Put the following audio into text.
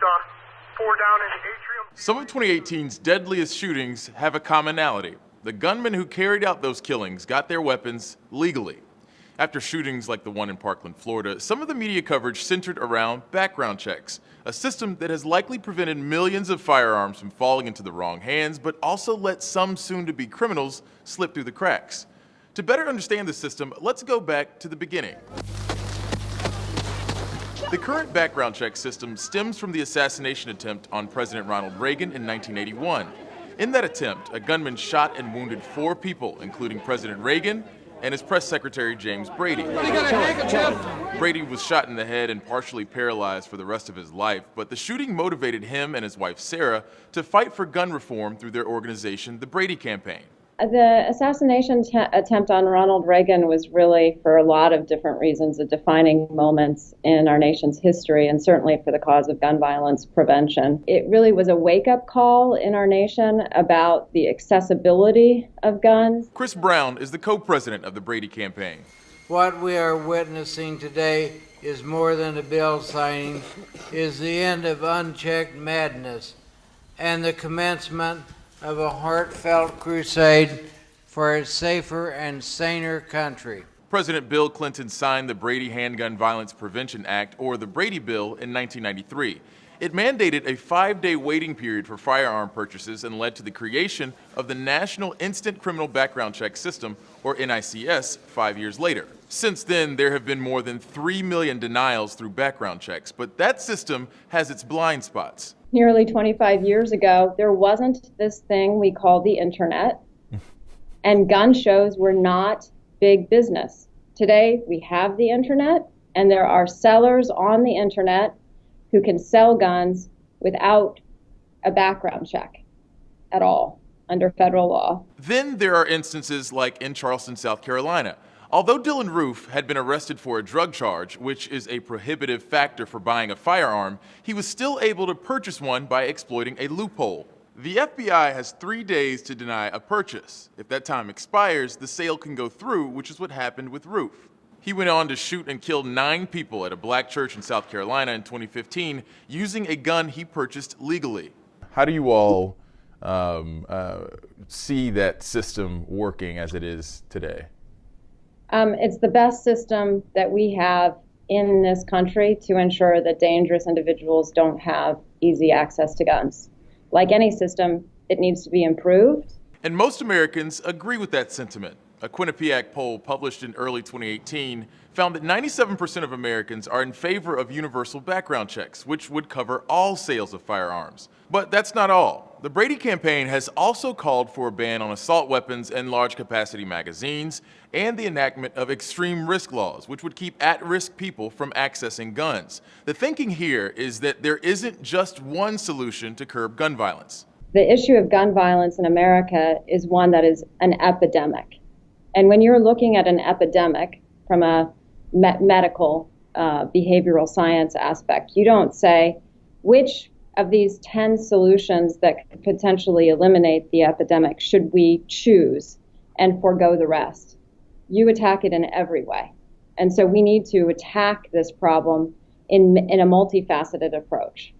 4 down in the atrium. Some of 2018's deadliest shootings have a commonality. The gunmen who carried out those killings got their weapons legally. After shootings like the one in Parkland, Florida, some of the media coverage centered around background checks, a system that has likely prevented millions of firearms from falling into the wrong hands, but also let some soon-to-be criminals slip through the cracks. To better understand the system, let's go back to the beginning. The current background check system stems from the assassination attempt on President Ronald Reagan in 1981. In that attempt, a gunman shot and wounded 4 people, including President Reagan and his press secretary, James Brady. Brady was shot in the head and partially paralyzed for the rest of his life, but the shooting motivated him and his wife, Sarah, to fight for gun reform through their organization, the Brady Campaign. The assassination attempt on Ronald Reagan was really, for a lot of different reasons, a defining moment in our nation's history, and certainly for the cause of gun violence prevention. It really was a wake-up call in our nation about the accessibility of guns. Chris Brown is the co-president of the Brady Campaign. What we are witnessing today is more than a bill signing, is the end of unchecked madness and the commencement of a heartfelt crusade for a safer and saner country. President Bill Clinton signed the Brady Handgun Violence Prevention Act, or the Brady Bill, in 1993. It mandated a 5-day waiting period for firearm purchases and led to the creation of the National Instant Criminal Background Check System, or NICS, 5 years later. Since then, there have been more than 3 million denials through background checks, but that system has its blind spots. Nearly 25 years ago, there wasn't this thing we call the internet, and gun shows were not big business. Today, we have the internet, and there are sellers on the internet who can sell guns without a background check at all under federal law. Then there are instances like in Charleston, South Carolina. Although Dylann Roof had been arrested for a drug charge, which is a prohibitive factor for buying a firearm, he was still able to purchase one by exploiting a loophole. The FBI has 3 days to deny a purchase. If that time expires, the sale can go through, which is what happened with Roof. He went on to shoot and kill 9 people at a black church in South Carolina in 2015 using a gun he purchased legally. How do you all see that system working as it is today? It's the best system that we have in this country to ensure that dangerous individuals don't have easy access to guns. Like any system, it needs to be improved. And most Americans agree with that sentiment. A Quinnipiac poll published in early 2018 found that 97% of Americans are in favor of universal background checks, which would cover all sales of firearms. But that's not all. The Brady campaign has also called for a ban on assault weapons and large-capacity magazines, and the enactment of extreme risk laws, which would keep at-risk people from accessing guns. The thinking here is that there isn't just one solution to curb gun violence. The issue of gun violence in America is one that is an epidemic. And when you're looking at an epidemic from a medical, behavioral science aspect, you don't say which of these 10 solutions that could potentially eliminate the epidemic should we choose and forego the rest. You attack it in every way. And so we need to attack this problem in a multifaceted approach.